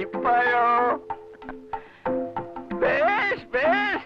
ഇപ്പോഴോ? ബേഷ് ബേഷ്.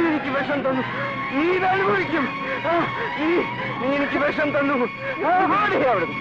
എനിക്ക് വിഷം തന്നു, നീ അനുഭവിക്കും. നീ എനിക്ക് വിഷം തന്നു. അവിടുന്ന്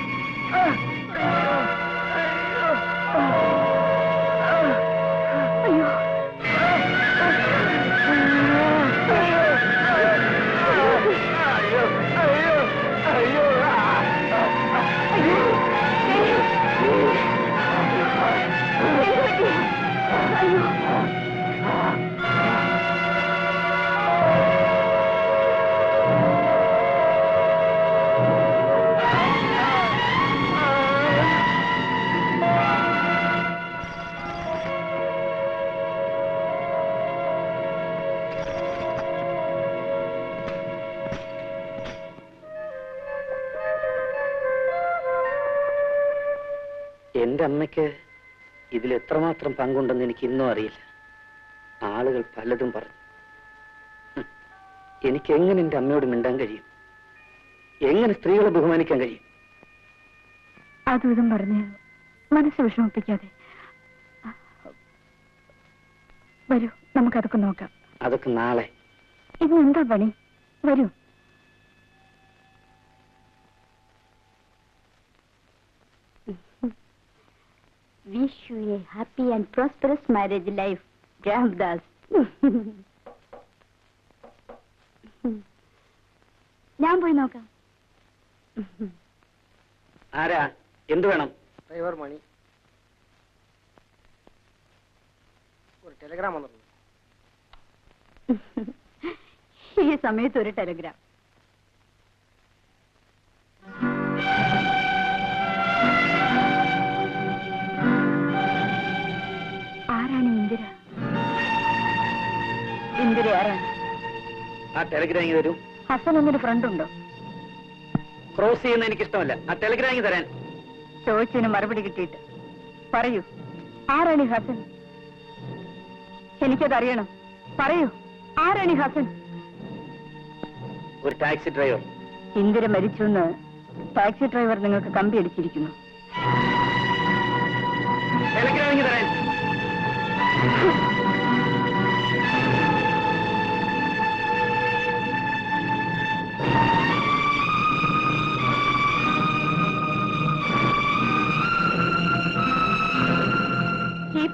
എന്റെ അമ്മയ്ക്ക് ഇതിൽ എത്രമാത്രം പങ്കുണ്ടെന്ന് എനിക്ക് ഇന്നും അറിയില്ല. ആളുകൾ പലതും പറഞ്ഞു. എനിക്ക് എങ്ങനെ എന്റെ അമ്മയോട് മിണ്ടാൻ കഴിയും? എങ്ങനെ സ്ത്രീകളെ ബഹുമാനിക്കാൻ കഴിയും? അതും പറഞ്ഞ് മനസ്സ് വിഷമിപ്പിക്കാതെ വരൂ, നമുക്കതൊക്കെ നോക്കാം. അതൊക്കെ നാളെ. ഇത് എന്താ പണി? വരൂ. Wish you a happy and prosperous marriage life, Ramdas. ഞാൻ പോയി നോക്കാം. ആരാ? എന്ത് വേണം? ഡ്രൈവർ മണി. ഒരു ടെലിഗ്രാം വന്നിട്ടുണ്ട്. ഈ സമയത്ത് ഒരു ടെലിഗ്രാം. ആരാണ് ഇന്ദിര? ഇന്ദിര ആരാണ്? ആ ടെലിഗ്രാം വരൂ. ഹസൻ എന്നൊരു ഫ്രണ്ട് ഉണ്ടോ? ക്രോസ് ചെയ്യുന്ന എനിക്കിഷ്ടമല്ല. ആ ടെലിഗ്രാം തരാൻ. ചോദിച്ചതിന് മറുപടി കിട്ടിയിട്ട് പറയൂ, ആരാണ് ഈ ഹസൻ? എനിക്കതറിയണം. പറയൂ, ആരാണ് ഈ ഹസൻ? ഒരു ടാക്സി ഡ്രൈവർ. ഇന്ദിര മരിച്ചു എന്ന് ടാക്സി ഡ്രൈവർ നിങ്ങൾക്ക് കമ്പി അടിച്ചിരിക്കുന്നു. ടെലിഗ്രാം തരാൻ. ഈ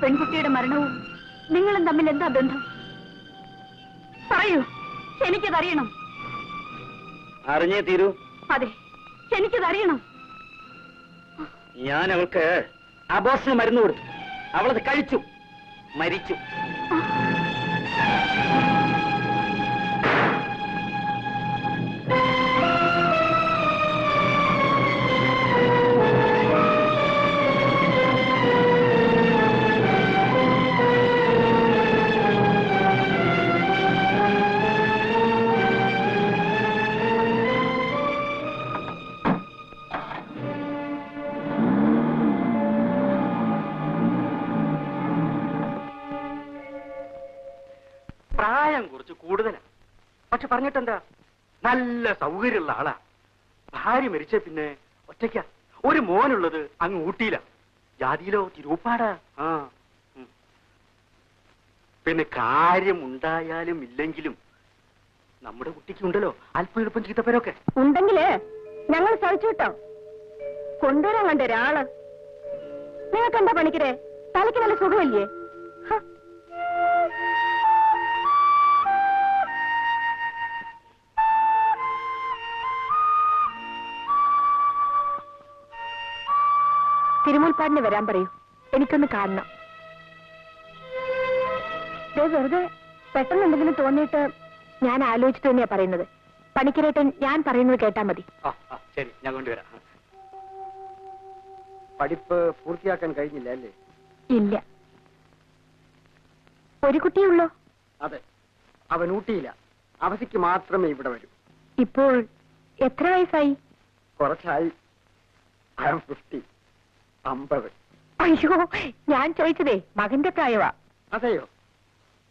പെൺകുട്ടിയുടെ മരണവും നിങ്ങളും തമ്മിൽ എന്താ ബന്ധം? പറയൂ, എനിക്കതറിയണം. അറിഞ്ഞേ തീരൂ. അതെ, എനിക്കതറിയണം. ഞാൻ അവൾക്ക് അബോർഷന് മരുന്ന് കൊടുത്തു. അവളത് കഴിച്ചു, മരിച്ചു. പ്രായം കുറച്ച് കൂടുതലാ, പക്ഷെ പറഞ്ഞിട്ടെന്താ, നല്ല സൗകര്യമുള്ള ആളാ. ഭാര്യ മരിച്ച പിന്നെ ഒറ്റയ്ക്ക. ഒരു മോനുള്ളത് അങ്ങ് ഊട്ടിയില്ല, ജാതിയിലോ തിരുപ്പാടാ. ആ പിന്നെ കാര്യം ഉണ്ടായാലും ഇല്ലെങ്കിലും നമ്മുടെ കുട്ടിക്ക് ഉണ്ടല്ലോ അല്പം എളുപ്പം ചീത്തപ്പേരൊക്കെ. ഉണ്ടെങ്കിലേ ഞങ്ങൾ സഹിച്ചു കിട്ടോ. കൊണ്ടുവരാൻ കണ്ട ഒരാള്. നിങ്ങൾക്ക് എന്താ പണിക്കരെ, തലയ്ക്ക് നല്ല സുഖമില്ലേ? തിരുമുൽപ്പാടിന് വരാൻ പറയൂ, എനിക്കൊന്ന് കാണണം. വെറുതെ പെട്ടെന്ന് എന്തെങ്കിലും തോന്നിയിട്ട് ഞാൻ ആലോചിച്ചിട്ട് തന്നെയാ പറയുന്നത്. പണിക്കരേട്ടൻ ഞാൻ പറയുന്നത് കേട്ടാ മതി. ശരി, ഞാൻ കൊണ്ടുവരാം. പഠിപ്പ് പൂർത്തിയാക്കാൻ കഴിഞ്ഞില്ല അല്ലേ? ഇല്ല. ഒരു കുട്ടിയുള്ളോ? അതെ, അവൻ ഊട്ടിയില്ല. അവധിക്ക് മാത്രമേ ഇവിടെ വരൂ. ഇപ്പോൾ എത്ര വയസ്സായി? കുറച്ചായി. I am 50. 50. അയ്യോ, ഞാൻ ചോദിച്ചതേ മകന്റെ പ്രായവാ. അതെയോ?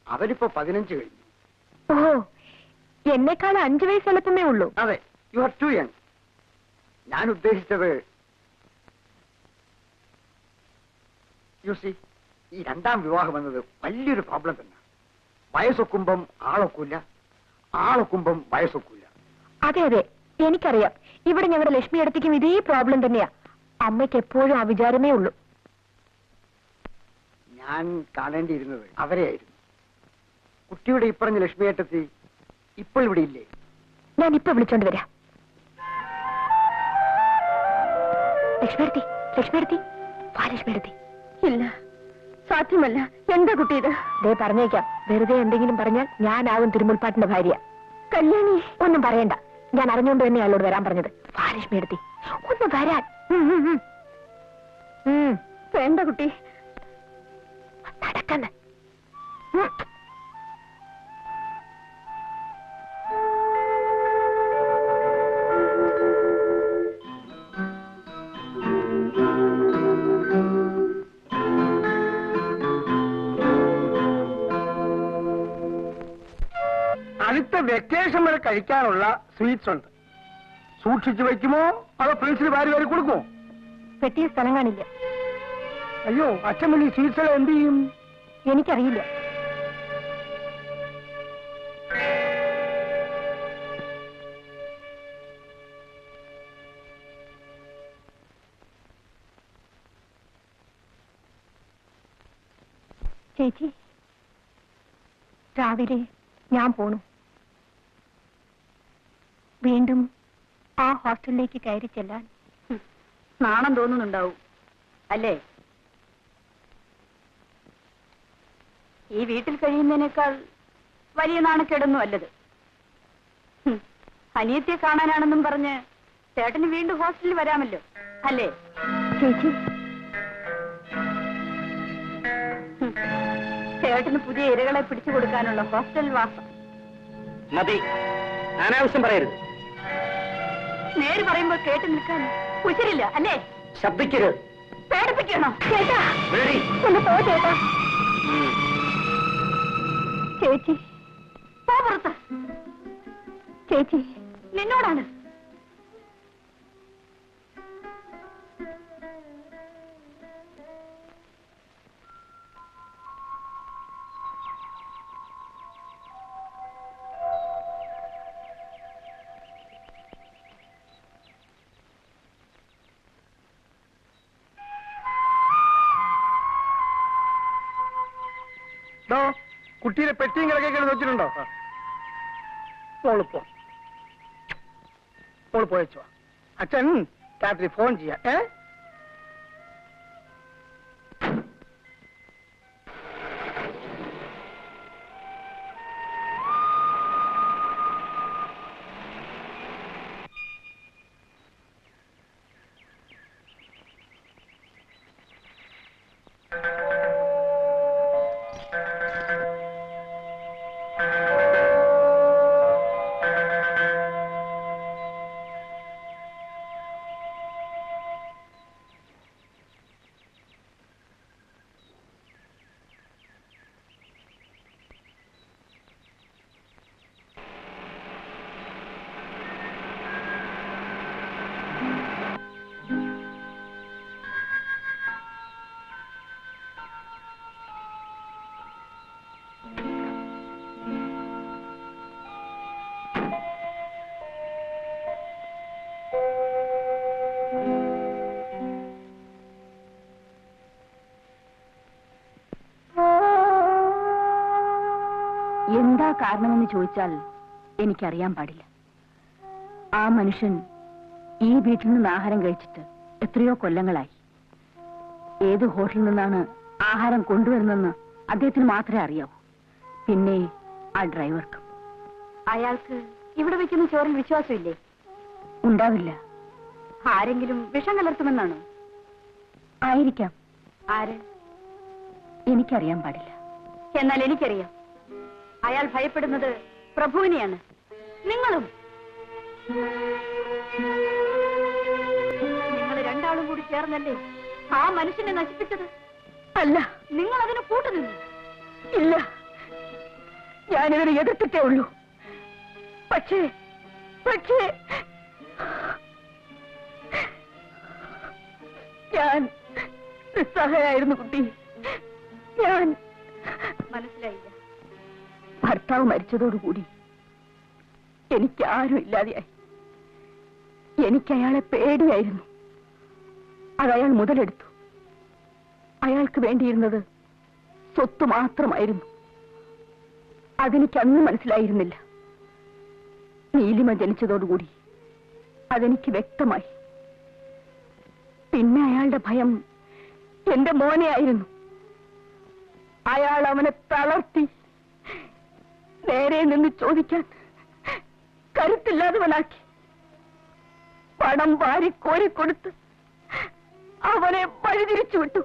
അവനിപ്പോ 15 കഴിഞ്ഞു. ഓ, എന്നെക്കാൾ 5 വയസ്സ് എളുപ്പമേ ഉള്ളൂ. അതെ, യു ആർ ടു യങ്. ഞാൻ ഉദ്ദേശിച്ചത് യു സി, ഈ രണ്ടാം വിവാഹം എന്നത് വലിയൊരു പ്രോബ്ലം തന്നെ. വയസ്സൊക്കുമ്പം ആളൊക്കില്ല, ആളൊക്കുമ്പം വയസ്സൊക്കില്ല. അതെ അതെ, എനിക്കറിയാം. ഇവിടെ ഞങ്ങളുടെ ലക്ഷ്മി അടുത്തേക്കും ഇതേ പ്രോബ്ലം തന്നെയാ. അമ്മയ്ക്ക് എപ്പോഴും ആ വിചാരമേ ഉള്ളൂ. ഞാൻ കാണേണ്ടിയിരുന്നത് അവരെയായിരുന്നു. കുട്ടിയുടെ ഇപ്പറഞ്ഞ ലക്ഷ്മിയേട്ടത്തി ഇപ്പോൾ ഇവിടെ ഇല്ലേ? ഞാൻ ഇപ്പൊ വിളിച്ചോണ്ട് വരാം. ലക്ഷ്മിയെടുത്തി, ലക്ഷ്മിയെടുത്തി, വാ ലക്ഷ്മിയെടുത്തി. ഇല്ല, സാധ്യമല്ല. എന്താ കുട്ടി ഇത്? ദേ പറഞ്ഞേക്കാം, വെറുതെ എന്തെങ്കിലും പറഞ്ഞാൽ ഞാനാവും തിരുമുൽപ്പാട്ടിന്റെ ഭാര്യ. കല്യാണി ഒന്നും പറയണ്ട, ഞാൻ അറിഞ്ഞുകൊണ്ട് തന്നെ അയാളോട് വരാൻ പറഞ്ഞത്. വാ ലക്ഷ്മിയെടുത്തി, ഒന്ന് വരാൻ. വേണ്ട കുട്ടി, നടക്കന്ന്. അടുത്ത വെക്കേഷൻ വരെ കഴിക്കാനുള്ള സ്വീറ്റ്സ് ഉണ്ട്. സൂക്ഷിച്ചു വയ്ക്കുമോ അതോ ഫ്രണ്ട്സിന് വാരി വാരി കൊടുക്കുമോ? പെട്ടിയ സ്ഥലം കാണില്ല. അയ്യോ, അച്ഛൻ വലിയ സ്വീറ്റ്സ് എല്ലാം എന്ത് ചെയ്യും? എനിക്കറിയില്ല. ചേച്ചി, രാവിലെ ഞാൻ പോണു. വീണ്ടും ആ ഹോസ്റ്റലിലേക്ക് കയറി ചെല്ലാൻ നാണം തോന്നുന്നുണ്ടാവും അല്ലേ? ഈ വീട്ടിൽ കഴിയുന്നതിനേക്കാൾ വലിയ നാണക്കേടൊന്നും അല്ലത്. അനിയത്തെ കാണാനാണെന്നും പറഞ്ഞ് ചേട്ടന് വീണ്ടും ഹോസ്റ്റലിൽ വരാമല്ലോ അല്ലേ ചേച്ചി? ചേട്ടന് പുതിയ ഇരകളെ പിടിച്ചു കൊടുക്കാനുള്ള ഹോസ്റ്റൽ വാസം മതി. അനാവശ്യം പറയരുത്. നേര് പറയുമ്പോൾ കേട്ട് നിൽക്കാൻ ഉശിരില്ല അല്ലേ? ശബ്ദിക്കരുത്. പേടിപ്പിക്കണോ ചേട്ടാ? ഒന്ന് പോ ചേട്ടാ. ചേച്ചി പോ പുറത്ത്. ചേച്ചി നിന്നോടാണ്. കുട്ടിയുടെ പെട്ടിയും കിടക്കൊക്കെ വെച്ചിട്ടുണ്ടോ? മോള് പോയച്ചോ. അച്ഛൻ രാത്രി ഫോൺ ചെയ്യാം. എന്താ കാരണമെന്ന് ചോദിച്ചാൽ എനിക്കറിയാൻ പാടില്ല. ആ മനുഷ്യൻ ഈ വീട്ടിൽ നിന്ന് ആഹാരം കഴിച്ചിട്ട് എത്രയോ കൊല്ലങ്ങളായി. ഏത് ഹോട്ടലിൽ നിന്നാണ് ആഹാരം കൊണ്ടുവരുന്നെന്ന് അദ്ദേഹത്തിന് മാത്രമേ അറിയാവൂ. പിന്നെ ആ ഡ്രൈവർക്ക്. അയാൾക്ക് ഇവിടെ വെക്കുന്ന ചോറിൽ വിശ്വാസമില്ലേ? ഉണ്ടാവില്ല. ആരെങ്കിലും വിഷം കലർത്തുമെന്നാണോ? ആയിരിക്കാം. ആര്? എനിക്കറിയാൻ പാടില്ല. എന്നാൽ എനിക്കറിയാം. അയാൾ ഭയപ്പെടുന്നത് പ്രഭുവിനെയാണ്. നിങ്ങളും. നിങ്ങൾ രണ്ടാളും കൂടി ചേർന്നല്ലേ ആ മനുഷ്യനെ നശിപ്പിച്ചത്? അല്ല, നിങ്ങൾ അതിന് കൂട്ടുനിന്നു. ഇല്ല, ഞാനിതിനെ എതിർത്തിട്ടേ ഉള്ളൂ. പക്ഷേ ഞാൻ നിസ്സഹായായിരുന്നു കുട്ടി. ഞാൻ മനസ്സിലായില്ല. ഭർത്താവ് മരിച്ചതോടുകൂടി എനിക്ക് ആരും ഇല്ലാതെയായി. എനിക്ക് അയാളെ പേടിയായിരുന്നു. അതയാൾ മുതലെടുത്തു. അയാൾക്ക് വേണ്ടിയിരുന്നത് സ്വത്ത് മാത്രമായിരുന്നു. അതെനിക്ക് അന്ന് മനസ്സിലായിരുന്നില്ല. നീലിമ ജനിച്ചതോടുകൂടി അതെനിക്ക് വ്യക്തമായി. പിന്നെ അയാളുടെ ഭയം എന്റെ മോനെ ആയിരുന്നു. അയാൾ അവനെ തളർത്തി, നേരെ നിന്ന് ചോദിക്കാൻ കരുത്തില്ലാത്തവനാക്കി. പണം വാരി കോരിക്കൊടുത്ത് അവനെ വഴിതിരിച്ചു വിട്ടു.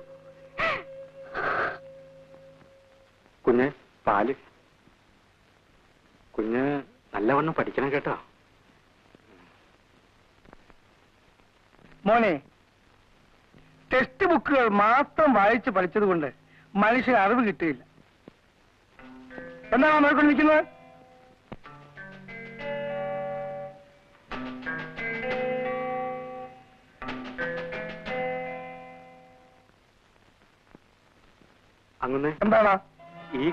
കുഞ്ഞ് പാല്. കുഞ്ഞ് നല്ലവണ്ണം പഠിക്കണം കേട്ടോ. മോനെ, ടെക്സ്റ്റ് ബുക്കുകൾ മാത്രം വായിച്ച് പഠിച്ചതുകൊണ്ട് മനുഷ്യന് അറിവ് കിട്ടിയില്ല. എന്താണ് നോക്കിക്കൊണ്ട് നിൽക്കുന്നത്? അങ്ങനെ എന്താണ്?